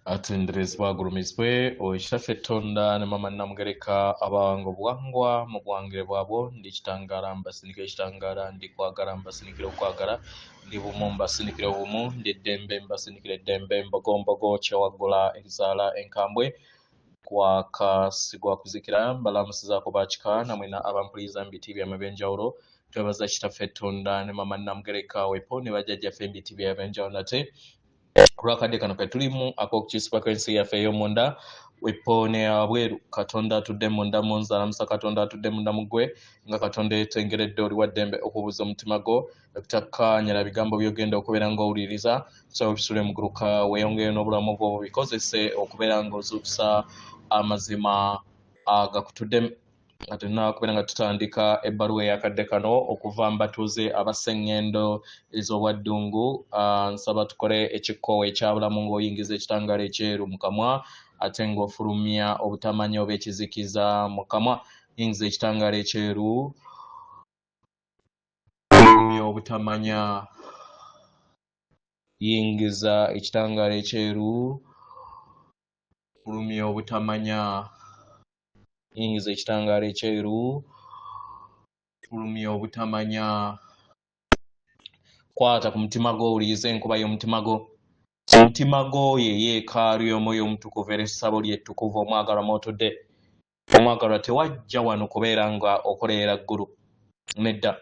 atenderezwa gurumizwe oishaffe tonda ne mama namugereka abango bwangwa mu bwangire bwabo ndi kitangara mbasinikire kitangara ndi kwagara mbasinikire okwagara ndi bumu mbasinikire obumu ndi ddembe mbasinikire ddembe mbogombogo kyewagula ekizaala enkambwe kwakasigwa kuzikira mbalamusizaako bakika namwena abampuliza mbiti byama ebyenjawulo twebaza kitaffe tonda ne mama namugereka wepo ne bajjajjaffe mbiti byabyenjawulo nate kulwakadde kano ketulimu ak'okukisibwa kw'ensi yaffe ey'omunda wepone abweru katonda atudde munda munzalamusa katonda atudde munda mugwe nga katonda yetengeredde oli waddembe okubuuza omutima gwo ekutakkanyala bigambo byogenda okubeera ng'owuliriza so obisule muguruka weeyongeyo n'obulamu bwo bikozese okubeera ng'ozuukusa amazima agakutuddemu ate nakubeera nga tutandika ebbaluwa eyakadde kano okuva mbatuuze abaseŋŋendo ez'obwaddungu nsaba tukole ekikkoowa ekyabulamu ng'oyingiza ekitangaala ekyeru mu kamwa ate ng'ofulumya obutamanya oba ekizikiza mu kamwa yingiza ekitangaala ekyeru fulumya obutamanya yingiza ekitangaala ekyeru fulumya obutamanya yingiza ekitangaala ekyeru fulumya obutamanya kwata ku mutima gwo owulirize enkuba y'omutima gwo omutima gwo ye yeekaalu y'omwoyo omutukuvu era essabo lyettukuvu omwagalwa mw'otudde omwagalwa tewajja wano kubeera nga okolerera ggulu nedda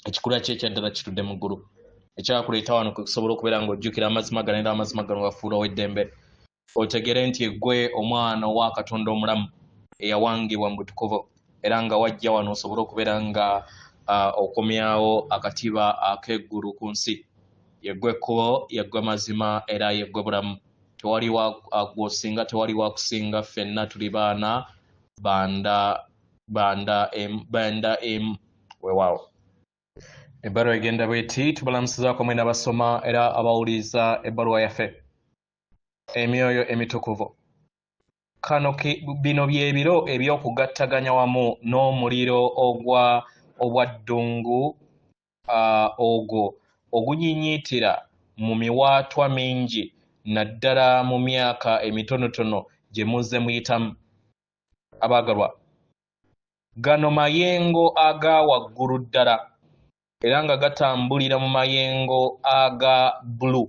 ekikula kye ekyaddala kitudde mu ggulu ekyakuleeta wano kusobola okubeera ng'ojjukira amazima gano era amazima gano gafuula ow'eddembe otegere nti eggwe omwana owa katonda omulamu eyawangibwa mu butukuvu era nga wajja wano osobole okubeera nga okomyawo akatiba ak'eggulu ku nsi yeggwe ekkubo yeggwe mazima era yeggwe bulamu tewali gwosinga tewali wakusinga ffenna tuli baana banda emu weewaawo ebbaluwa egenda bweti tubalamusizaako mwena abasoma era abawuliriza ebbaluwa yaffe emyoyo emitukuvu kano bino byebiro ebyokugattaganya wamu n'omuliro obwaddungu ogwo ogunyiinyiitira mu miwaatwa mingi naddala mu myaka emitonotono gye muzze muyitamu abaagalwa gano mayengo aga waggulu ddala era nga gatambulira mu mayengo aga bbulu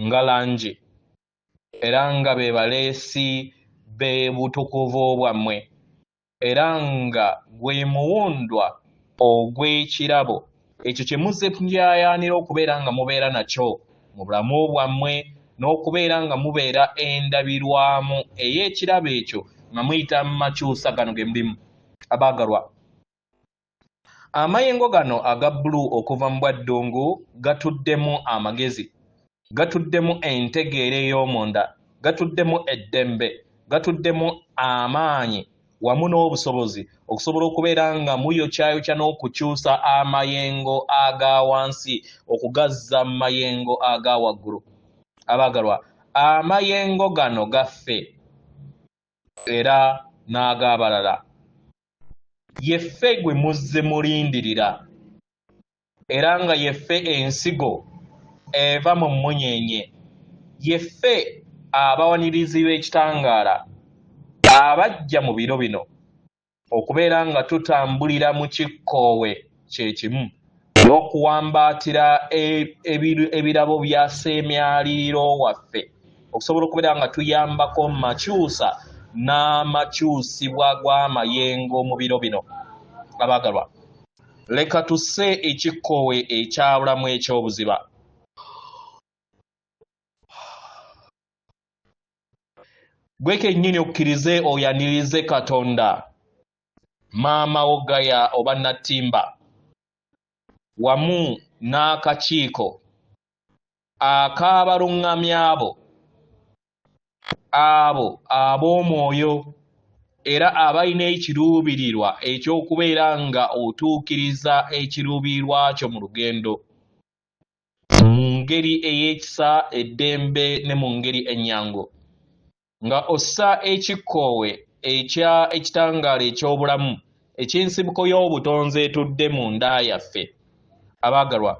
nga langi era nga be baleesi b'ebutukuvu bwammwe era nga gwe muwundwa ogw'ekirabo ekyo kye muzze njaayaanira okubeera nga mubeera nakyo mu bulamu bwammwe n'okubeera nga mubeera endabirwamu ey'ekirabo ekyo nga muyita mu makyusa gano ge mulimu abaagalwa amayengo gano aga bbulu okuva mu bwaddungu gatuddemu amagezi gatuddemu entegeera ey'omunda gatuddemu eddembe gatuddemu amaanyi wamu n'obusobozi okusobola okubeera nga muyokyayokya n'okukyusa amayengo aga wansi okugazza mu mayengo aga waggulu abaagalwa amayengo gano gaffe era n'ag'abalala yeffe gwe muzze mulindirira era nga yeffe ensigo eva mu mmunyeenye yeffe abawanirizi b'ekitangaala abajja mu biro bino okubeera nga tutambulira mu kikkoowe kye kimu n'okuwambaatira ebirabo bya sseemyaliriro waffe okusobola okubeera nga tuyambako makyusa n'amakyusibwa gw'amayengo mu biro bino abaagalwa leka tusse ekikkoowe ekyabulamu eky'obuziba gwe kennyini okkirize oyanirize katonda maama wo Gaya oba Nattimba wamu n'akakiiko ak'abaluŋŋamya abo ab'omwoyo era abalina ekiruubirirwa eky'okubeera nga otuukiriza ekiruubirirwa kyo mu lugendo mu ngeri ey'ekisa eddembe ne mu ngeri ennyangu nga ossa ekikkoowe ekitangaala eky'obulamu eky'ensibuko y'obutonzi etudde mu nda yaffe abaagalwa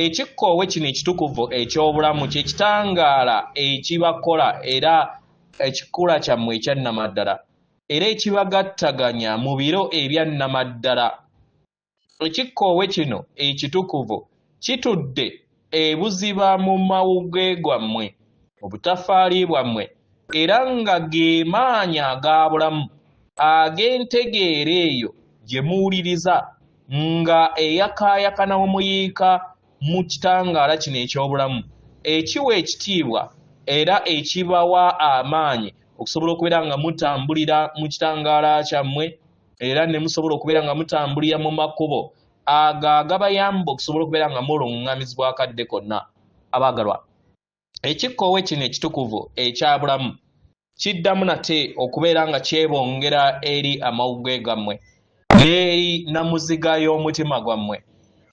Ekikkoowe kino ekitukuvu eky'obulamu kye kitangaala ekibakola era ekikula kyammwe ekyannamaddala era ekibagattaganya mu biro ebyannamaddala. Ekikkoowe kino ekitukuvu kitudde ebuziba mu mawuge gwammwe, obutafaali bwammwe, era nga ge maanyi aga bulamu ag'entegeera eyo gye muwuliriza nga eyakaayakana omuyiika mu kitangaala kino eky'obulamu, ekiwa ekitiibwa era ekibawa amaanyi okusobola okubeera nga mutambulira mu kitangaala kyammwe era ne musobola okubeera nga mutambulira mu makubo ago agabayamba okusobola okubeera nga muluŋŋamizibwa akadde konna. Abaagalwa, ekikkoowe kino ekitukuvu ekya bulamu kiddamu nate okubeera nga kyebongera eri amawuge gammwe n'eri namuziga y'omutima gwammwe,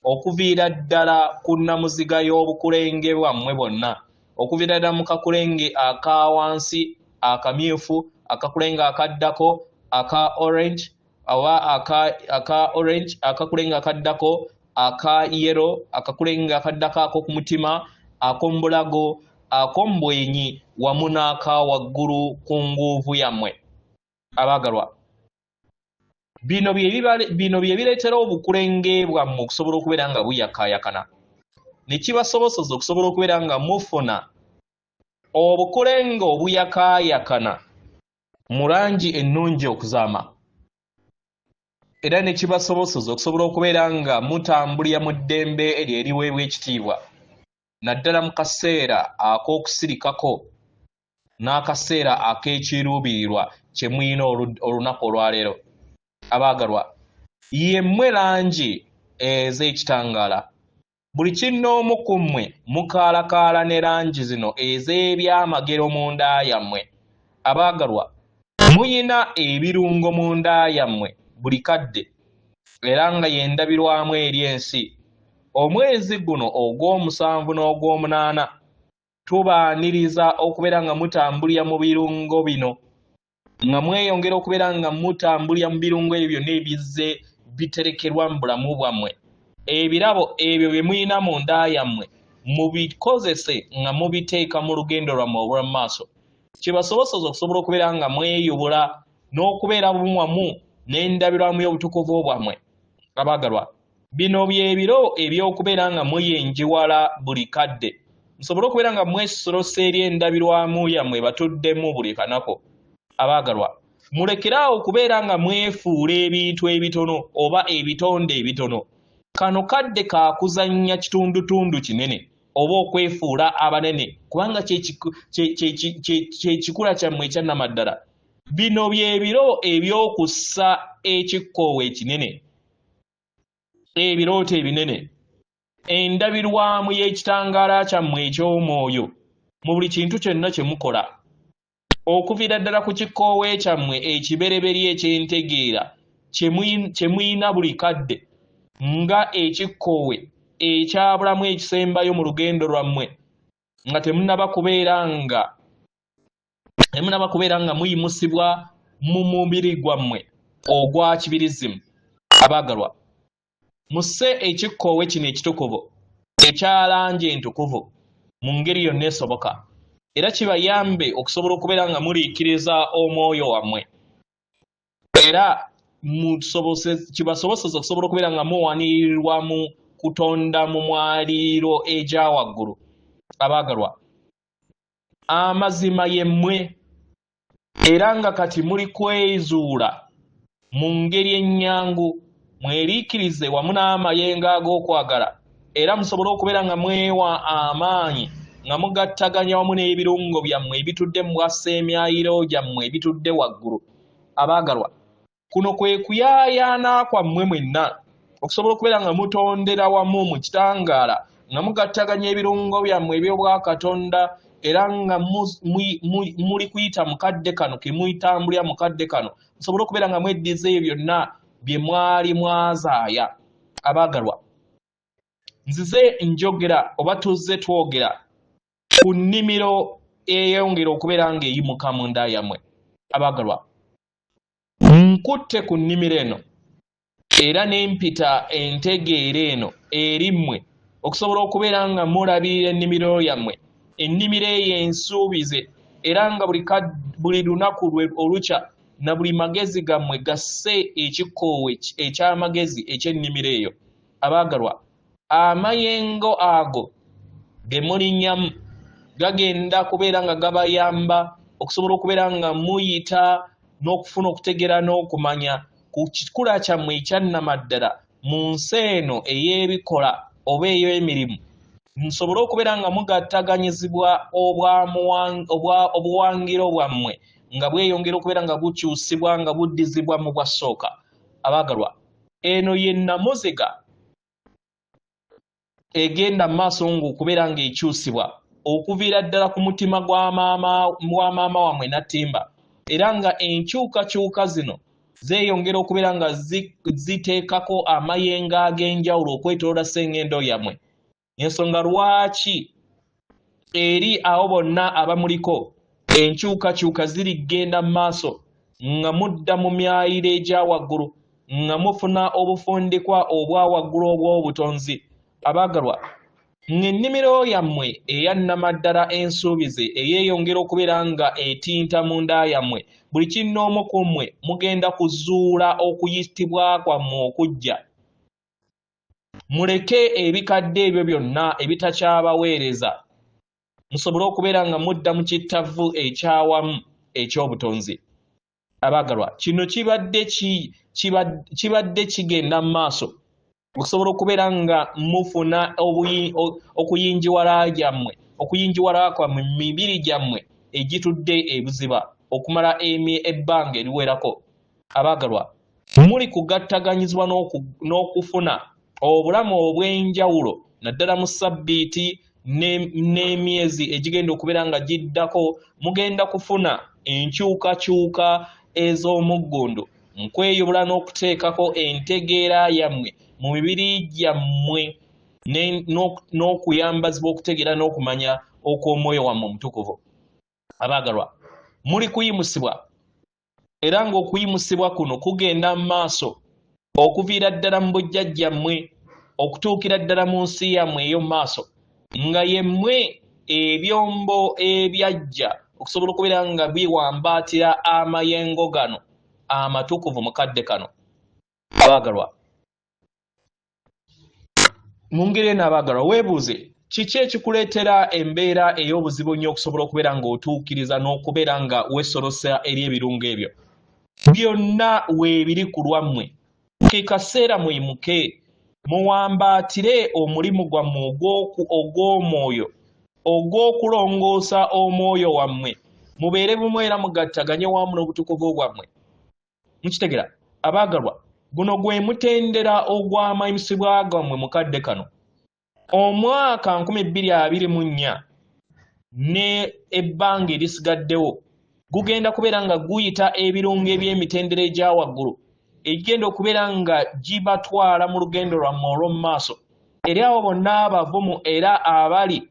okuviira ddala ku namuziga y'obukulenge bwammwe bwonna, okuviira ddala mu kakulenge aka wansi akamyufu, akakulenge akaddako aka orange oba aka orange, akakulenge akaddako aka yellow, akakulenge akaddako ak'oku mutima, ak'omu bulago, ak'omu bwenyi wamu n'aka waggulu ku nguuvu yammwe. Abaagalwa, bino bye bireetera obukulenge bwammwe okusobola okubeera nga buyakaayakana ne kibasobozesa okusobola okubeera nga mufuna obukulenge obuyakaayakana mu langi ennungi okuzaama, era ne kibasobozesa okusobola okubeera nga mutambulira mu ddembe eryo eriweebwa ekitiibwa naddala mu kaseera ak'okusirikako n'akaseera ak'ekiruubirirwa kye muyina olunaku olwaleero. Abaagalwa, yemmwe langi ez'ekitangaala, buli kinnoomu ku mmwe mukaalakaala ne langi zino ez'ebyamagero mu nda yammwe. Abaagalwa, muyina ebirungo mu nda yammwe buli kadde era nga yendabirwamu eri ensi. Omwezi guno ogw'omusanvu n'ogw'omunaana tubaaniriza okubeera nga mutambulira mu birungo bino, nga mweyongera okubeera nga mutambulira mu birungo ebyo byonna ebizze biterekerwa mu bulamu bwammwe. Ebirabo ebyo bye muyina mu nda yammwe mubikozese nga mubiteeka mu lugendo lwammwe olw'omu maaso, kibasobozesa okusobola okubeera nga mweyubula n'okubeera bumwamu n'endabirwamu y'obutukuvu bwammwe. Abaagalwa, bino byebiro eby'okubeera nga muyenjiwala buli kadde, musobole okubeera nga mwesolosa eri endabirwamu yammwe batuddemu buli kanaku. Abaagalwa, mulekeraawo okubeera nga mwefuula ebintu ebitono oba ebitonde ebitono. Kano kadde kaakuzannya kitundutundu kinene oba okwefuula abanene kubanga kyekikula kyammwe ekyannamaddala. Bino byebiro eby'okussa ekikkoowe ekinene, ebirooto ebinene, endabirwamu y'ekitangaala kyammwe eky'omwoyo mu buli kintu kyonna kye mukola, okuviira ddala ku kikkoowe kyammwe ekibereberye ekyentegeera kye muyina buli kadde nga ekikkoowe ekyabulamu ekisembayo mu lugendo lwammwe, nga temunnaba kubeera nga muyimusibwa mu mubiri gwammwe ogwa kibirizimu. Abaagalwa, musse ekikkoowe kino ekitukuvu ekya langi entukuvu mu ngeri yonna esoboka, era kibayambe okusobola okubeera nga muliikiriza omwoyo wammwe, era kibasobozesa okusobola okubeera nga muwanirirwa mu kutonda mu mwaliiro egya waggulu. Abaagalwa, amazima yemmwe era nga kati muli kwezuula mu ngeri ennyangu, mweriikirize wamu n'amayengo ag'okwagala, era musobole okubeera nga mwewa amaanyi nga mugattaganya wamu n'ebirungo byammwe ebitudde mu bwaseemyayiro gyammwe ebitudde waggulu. Abaagalwa, kuno kwe kuyaayaana kwammwe mwenna okusobola okubeera nga mutondera wamu mu kitangaala nga mugattaganya ebirungo byammwe eby'obwakatonda era nga muli kuyita mu kadde kano ke muyitambulira mu kadde kano, musobole okubeera nga mweddiza ebyo byonna bye mwali mwazaaya. Abaagalwa, nzize njogera oba tuzze twogera ku nnimiro eyongera okubeera nga eyimuka mu nda yammwe. Abaagalwa, nkutte ku nnimiro eno era n'empita entegeera eno eri mmwe okusobola okubeera nga mulabirira ennimiro yammwe, ennimiro eyo ensuubize, era nga buli lunaku olukya na buli magezi gammwe gasse ekikoowe eky'amagezi eky'ennimiro eyo. Abaagalwa, amayengo ago ge mulinnyamu gagenda kubeera nga gabayamba okusobola okubeera nga muyita n'okufuna okutegeera n'okumanya ku kikula kyammwe ekyannamaddala mu nsi eno ey'ebikola oba ey'emirimu, nsobole okubeera nga mugattaganyizibwa obuwangiro bwammwe nga bweyongera okubeera nga bukyusibwa nga buddizibwa mu bwasooka. Abaagalwa, eno ye nnamuziga egenda mu maaso ng'okubeera ng'ekyusibwa okuviira ddala ku mutima gwa maama wammwe Nattimba, era nga enkyukakyuka zino zeeyongera okubeera nga ziteekako amayengo ag'enjawulo okwetoloola sseŋŋendo yammwe. Ensonga lwaki eri abo bonna abamuliko enkyukakyuka zirigenda mu maaso nga mudda mu myayiro egya waggulu, nga mufuna obufundikwa obwa waggulu obw'obutonzi. Abaagalwa, ng'ennimiro yammwe eyannamaddala ensuubize eyeeyongera okubeera nga etinta mu nda yammwe, buli kinnoomu ku mmwe mugenda kuzuula okuyitibwa kwammwe okujja. Muleke ebikadde ebyo byonna ebitakyabaweereza, musobole okubeera nga mudda mu kittavu ekyawamu eky'obutonzi. Abaagalwa, kino kibadde kigenda mu maaso okusobola okubeera nga mufuna okuyinjiwala kwammwe mu mibiri gyammwe egitudde ebuziba okumala ebbanga eriwerako. Abaagalwa, muli kugattaganyizibwa n'okufuna obulamu obw'enjawulo naddala mu sabbiiti n'emyezi egigenda okubeera nga giddako. Mugenda kufuna enkyukakyuka ez'omuggundu nkweyubula n'okuteekako entegeera yammwe mu mibiri gyammwe n'okuyambazibwa okutegeera n'okumanya okw'omwoyo wammwe omutukuvu. Abaagalwa, muli kuyimusibwa, era ng'okuyimusibwa kuno kugenda mu maaso okuviira ddala mu bujjajjammwe okutuukira ddala mu nsi yammwe ey'omu maaso, nga yemmwe ebyombo ebyajja okusobola okubeera nga biwambaatira amayengo gano amatukuvu mu kadde kano. Abaagalwa, mu ngeri eno abaagalwa, weebuuze kiki ekikuleetera embeera ey'obuzibu nnyo okusobola okubeera ng'otuukiriza n'okubeera nga weesolosa eri ebirungo ebyo. Byonna weebiri ku lwammwe. Ke kaseera muyimuke muwambaatire omulimu gwammwe ogw'omwoyo ogw'okulongoosa omwoyo wammwe, mubeere bumu era mugattaganye wamu n'obutukuvu bwammwe. Mukitegera abaagalwa, guno gwe mutendera ogw'amayimusibwa gammwe mu kadde kano. Omwaka 2024 ne ebbanga erisigaddewo gugenda kubeera nga guyita ebirungo eby'emitendera egya waggulu egenda okubeera nga gibatwala mu lugendo lwammwe olw'omu maaso, eri abo bonna abavumu era abali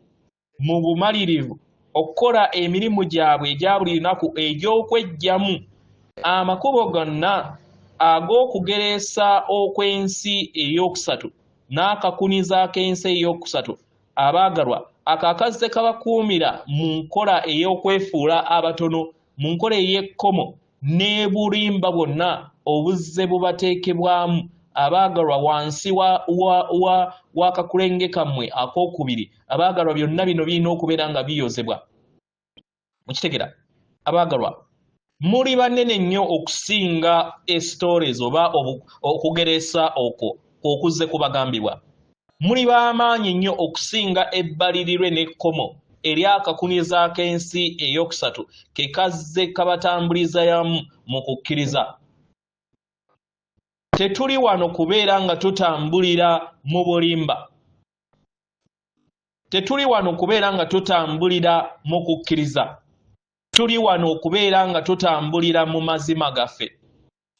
mu bumalirivu okukola emirimu gyabwe egya buli lunaku egy'okweggyamu amakubo gonna ag'okugereesa okw'ensi ey'okusatu n'akakuniza ak'ensi ey'okusatu. Abaagalwa, akakazze kabakuumira mu nkola ey'okwefuula abatono, mu nkola ey'ekkomo n'ebulimba bwonna obuzze bubateekebwamu. Abaagalwa, wansi w'akakulenge kammwe ak'okubiri. Abaagalwa, byonna bino birina okubeera nga biyozebwa. Mukitegera abaagalwa, muli banene nnyo okusinga esitories oba okugereesa okwo okuzze kubagambibwa. Muli b'amaanyi nnyo okusinga ebbalirirwe n'ekkomo eryakakuniza ak'ensi ey'okusatu ke kazze kabatambuliza yamu mu kukkiriza. Tetuli wano kubeera nga tutambulira mu bulimba, tetuli wano kubeera nga tutambulira mu kukkiriza, tuli wano okubeera nga tutambulira mu mazima gaffe,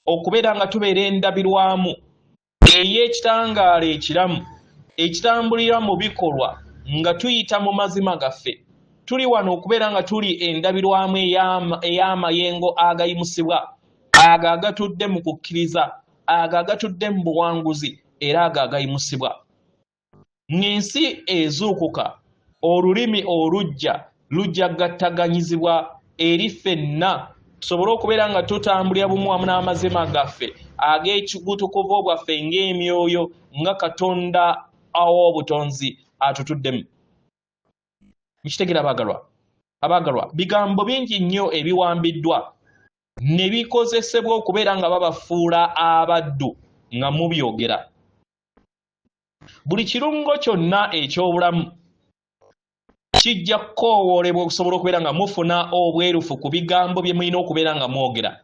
okubeera nga tubeera endabirwamu ey'ekitangaala ekiramu ekitambulira mu bikolwa nga tuyita mu mazima gaffe. Tuli wano okubeera nga tuli endabirwamu ey'amayengo agayimusibwa, ago agatudde mu kukkiriza, ago agatudde mu buwanguzi era ago agayimusibwa. ng'ensi ezuukuka olulimi lujja gattaganyizibwa eri ffenna tusobole okubeera nga tutambulira bumu wamu n'amazima gaffe ag'ekigutukuvu bwaffe ng'emyoyo nga Katonda aw'obutonzi atutuddemu. Mukitegera abaagalwa, bigambo bingi nnyo ebiwambiddwa ne bikozesebwa okubeera nga babafuula abaddu nga mubyogera. Buli kirungo kyonna eky'obulamu kijja kukoowoolebwa okusobola okubeera nga mufuna obwerufu ku bigambo bye mulina okubeera nga mwogera.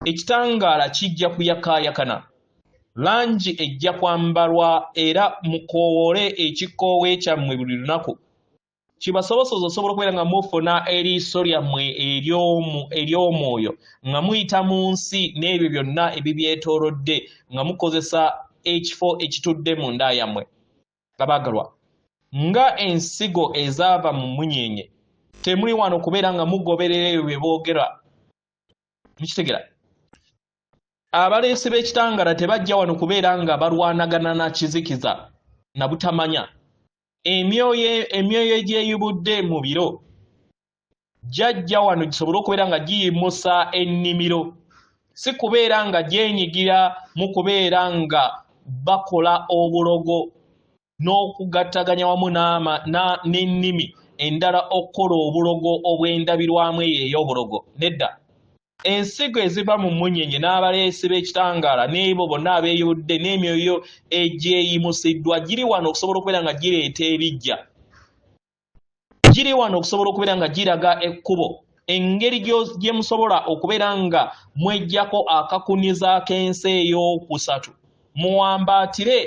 Ekitangaala kijja kuyakaayakana, langi ejja kwambalwa era mukoowoole ekikoowe kyammwe buli lunaku. Kibasobosoza osobola okubeera nga mufuna eriiso lyammwe ery'omwoyo nga muyita mu nsi n'ebyo byonna ebibyetoolodde nga mukozesa ekifo ekitudde mu nda yammwe. Abaagalwa, nga ensigo ezaava mu munyeenye temuli wano kubeera nga mugoberera ebyo bye boogera. Mukitegera? Abaleesi b'ekitangaala tebajja wano kubeera nga balwanagana na kizikiza na butamanya. Emyoyo egyeyubudde mu biro jjajja wano gisobole okubeera nga giyimusa ennimiro, si kubeera nga gyenyigira mu kubeera nga bakola obulogo n'okugattaganya wamu n'ennimi endala okukola obulogo obw'endabirwamu eyo ey'obulogo. Nedda, ensigo eziva mu munyeenye n'abaleesi b'ekitangaala n'ebo bonna abeeyubudde n'emyoyo egyeyimusiddwa giri wano okusobola okubeera nga gireeta ebiggya. Giri wano okusobola okubeera nga giraga ekkubo, engeri gye musobola okubeera nga mweggyako akakuniza ak'ensi ey'okusatu. Muwambaatire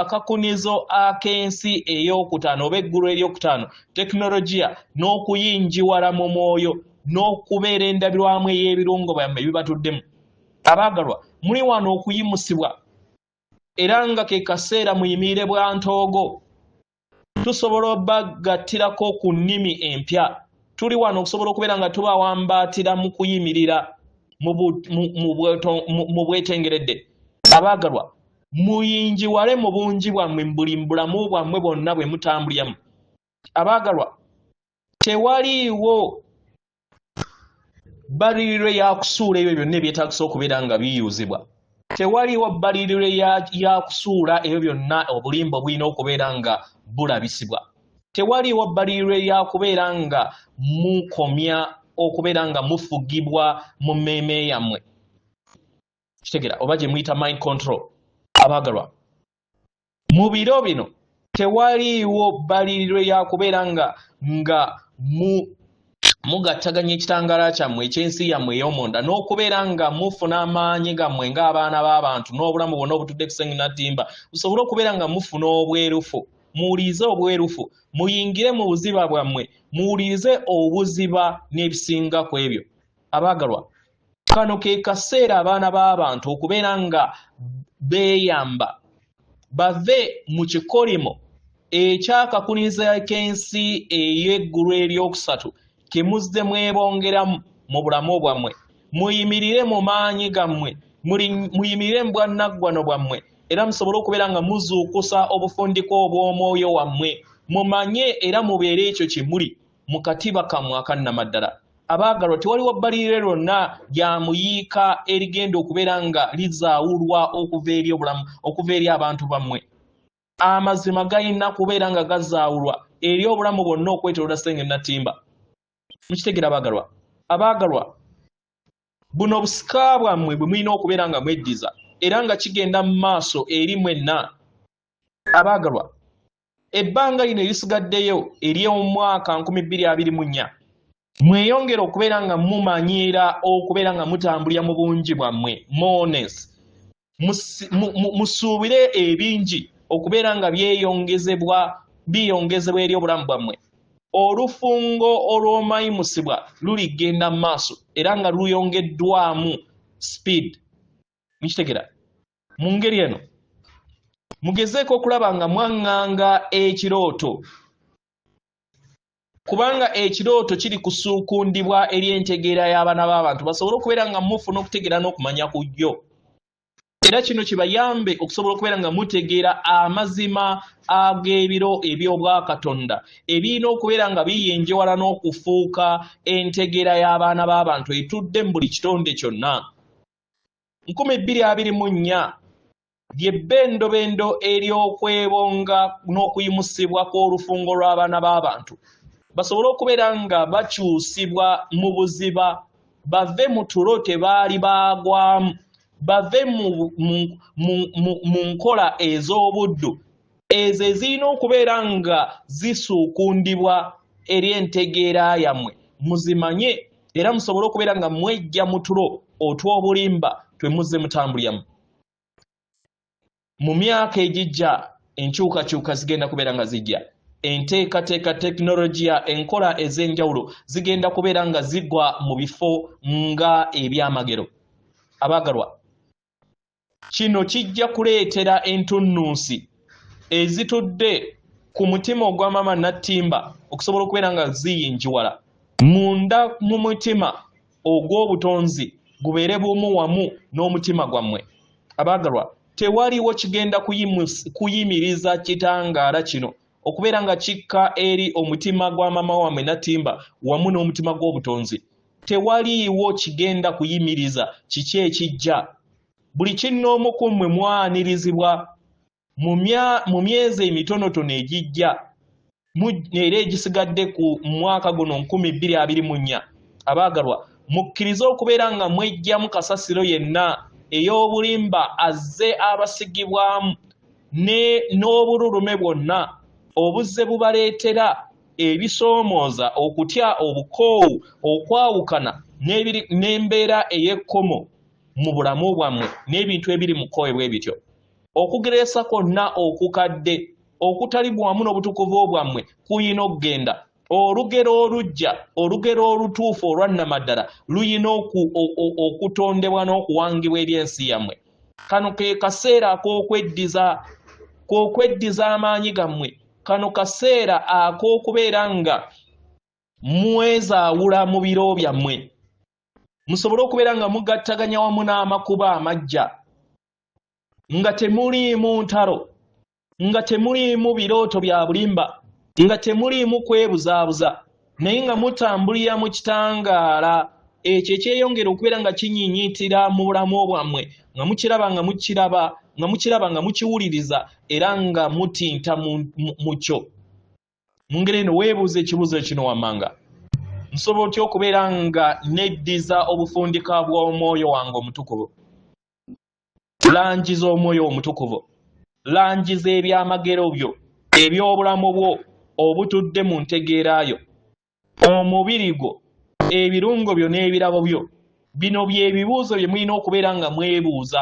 akakunizo ak'ensi ey'okutaano oba eggulu eryokutaano, tekinologiya n'okuyinjiwala mu mwoyo n'okubeera endabirwamu ey'ebirungo byammwe ebibatuddemu. Abaagalwa, muli wano okuyimusibwa era nga ke kaseera muyimirire bwa ntoogo. Tusobola obbagatirako ku nnimi empya. Tuli wano okusobola okubeera nga tubawambaatira mu kuyimirira mu bwetengeredde. Abaagalwa, muyinjiwale mu bungi bwammwe mu buli bulamu bwammwe bwonna bwe mutambuliramu. Abaagalwa, tewaliiwo baliriro ya kusuula ebyo byonna ebyetaagisa okubeera nga biyuzibwa. Tewaliiwo baliriro ya kusuula ebyo byonna obulimba bulina okubeera nga bulabisibwa. Tewaliiwo baliriro ya kubeera nga mukomya okubeera nga mufugibwa mu mmeeme yammwe. Kitegera oba gye muyita mind control. Abaagalwa, mu biro bino tewaliiwo baliriro ya kubeera nga mugattaganya ekitangaala kyammwe eky'ensi yammwe ey'omunda n'okubeera nga mufuna amaanyi gammwe ng'abaana b'abantu n'obulamu bwonna obutudde kusenginnatimba busobole okubeera nga mufuna obwerufu. Muwulirize obwerufu, muyingire mu buziba bwammwe, muwulirize obuziba n'ebisinga ku ebyo. Abaagalwa, kano ke kaseera abaana b'abantu okubeera nga beeyamba bave mu kikolimo ekyakakuniza k'ensi ey'eggulu eryokusatu ke muzze mwebongeramu mu bulamu bwammwe. Muyimirire mu maanyi gammwe, muyimirire mu bwannaggwano bwammwe era musobole okubeera nga muzuukusa obufundiko obw'omwoyo wammwe. Mumanye era mubeere ekyo kye muli mu katiba kammwe akannamaddala. Abaagalwa, tewaliwo baliriro lyonna lya muyiika erigenda okubeera nga lizaawulwa okuva eri abantu bammwe. Amazima galina kubeera nga gazaawulwa eri obulamu bwonna okwetooloola senginnatimba. Mukitegera abaagalwa? Abaagalwa, buno busika bwammwe bwe mulina okubeera nga mweddiza era nga kigenda mu maaso eri mwenna. Abaagalwa, ebbanga lino erisigaddeyo ery'omwaka 2024 mweyongera okubeera nga mumanyiira okubeera nga mutambulira mu bungi bwammwe mones. Musuubire ebingi okubeera nga biyongezebwa eri obulamu bwammwe. Olufungo olw'omayimusibwa luligenda mu maaso era nga luyongeddwamu speed. Mukitegera? Mu ngeri eno mugezeeko okulaba nga mwaŋŋanga ekirooto, kubanga ekirooto kiri kusuukundibwa eri entegeera y'abaana b'abantu basobole okubeera nga mufuna okutegeera n'okumanya ku jjo. era kino kibayambe okusobola okubeera nga mutegeera amazima ag'ebiro eby'obwa Katonda ebirina okubeera nga biyinjewala n'okufuuka entegeera y'abaana b'abantu etudde mu buli kitonde kyonna. 2024 ly'ebbendobendo ery'okwebonga n'okuyimusibwa kw'olufungo lw'abaana b'abantu basobole okubeera nga bakyusibwa mu buziba bave mu tulo tebaali baagwamu bave mu nkola ez'obuddu ezo ezirina okubeera nga zisuukundibwa eri entegeera yammwe muzimanye era musobole okubeera nga mwejja mu tulo otw'obulimba twemuzze mutambuliramu. Mu myaka egijja enkyukakyuka zigenda kubeera nga zijja enteekateeka tekinologiya enkola ez'enjawulo zigenda kubeera nga zigwa mu bifo nga ebyamagero. Abaagalwa, kino kijja kuleetera entunnunsi ezitudde ku mutima ogwa Maama Nattimba okusobola okubeera nga ziyinjiwala munda mu mutima ogw'obutonzi gubeere bumu wamu n'omutima gwammwe. Abaagalwa, tewaliwo kigenda kuyimiriza kitangaala kino okubeera nga kikka eri omutima gwa maama wammwe Nattimba wamu n'omutima gw'obutonzi. Tewaliiwo kigenda kuyimiriza kiki ekijja. Buli kinnoomu ku mmwe mwanirizibwa mu myezi emitonotono egijja era egisigadde ku mwaka guno 2024. Abaagalwa, mukkirize okubeera nga mwejjamu kasasiro yenna ey'obulimba azze abasigibwamu n'obululume bwonna obuzze bubaleetera ebisoomooza okutya obukoowu okwawukana n'embeera ey'ekkomo mu bulamu bwammwe n'ebintu ebiri mu kkowe bwe bityo. Okugereesa kwonna okukadde okutali bwamu n'obutukuvu bwammwe kuyina okugenda. Olugero olujja olugero olutuufu olwannamaddala luyina okutondebwa n'okuwangibwa eri ensi yammwe. Kano ke kaseera ak'okweddiza amaanyi gammwe. Kano kaseera ak'okubeera nga mwezaawula mu biro byammwe musobole okubeera nga mugattaganya wamu n'amakuba amajja nga temuliimu ntalo nga temuliimu birooto bya bulimba nga temuliimu kwebuzaabuza naye nga mutambulira mu kitangaala ekyo ekyeyongera okubeera nga kinyiinyiitira mu bulamu bwammwe nga mukiraba nga mukiwuliriza era nga mutinta mu kyo. Mu ngeri eno weebuuza ekibuuzo kino wammanga, nsobola otya okubeera nga neddiza obufundika bw'omwoyo wange omutukuvu? Langiza omwoyo omutukuvu, langiza ebyamagero byo eby'obulamu bwo obutudde mu ntegeerayo, omubiri gwo, ebirungo byo n'ebirabo byo. Bino by'ebibuuzo bye mulina okubeera nga mwebuuza.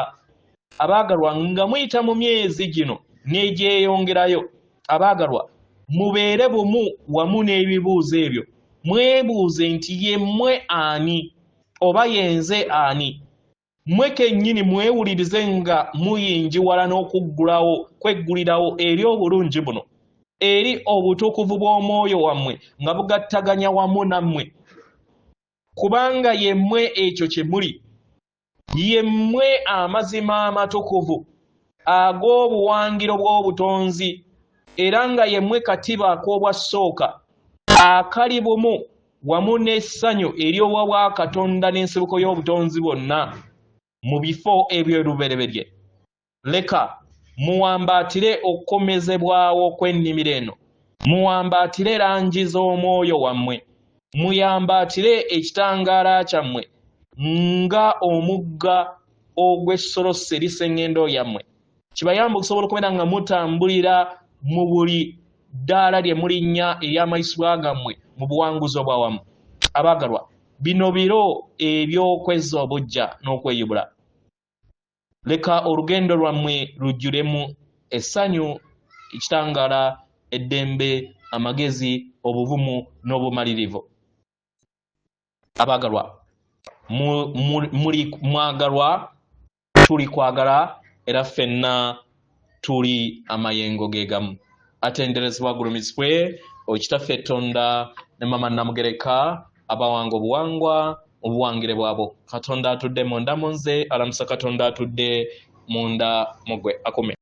Abaagalwa, nga muyita mu myezi gino n'egyeyongerayo, abaagalwa, mubeere bumu wamu n'ebibuuzo ebyo. Mwebuuze nti ye mmwe ani oba yenze ani? Mmwe kennyini mwewulirize nga muyinjiwala kweggulirawo eri obulungi buno, eri obutukuvu bw'omwoyo wammwe nga bugattaganya wamu nammwe. Kubanga ye mmwe ekyo kye muli, ye mmwe amazima amatukuvu ag'obuwangiro bw'obutonzi, era nga ye mmwe katiba ak'obwasooka akali bumu wamu n'essanyu ery'obwa bwa Katonda n'ensibuko y'obutonzi bwonna mu bifo eby'olubereberye. Leka muwambaatire okukomezebwawo kw'ennimiro eno, muwambaatire langi z'omwoyo wammwe, muyambaatire ekitangaala kyammwe nga omugga ogw'essolosi eriseŋŋendo yammwe. Kibayamba okusobola okubeera nga mutambulira mu buli ddaala lye mulinnya ery'amayisibwa gammwe mu buwanguzi obwawamu. Abaagalwa, bino biro eby'okwezza obujja n'okweyubula. Leka olugendo lwammwe lujjulemu essanyu, ekitangaala, eddembe, amagezi, obuvumu n'obumalirivu. Abaagalwa, mwagalwa, tuli kwagala era ffenna tuli amayengo ge gamu. Atenderezebwa agulumizibwe Okitaffe Tonda ne Maama Namugereka abawanga obuwangwa obuwangire bwabo. Katonda atudde munda mu nze, alamusa Katonda atudde munda mugwe akume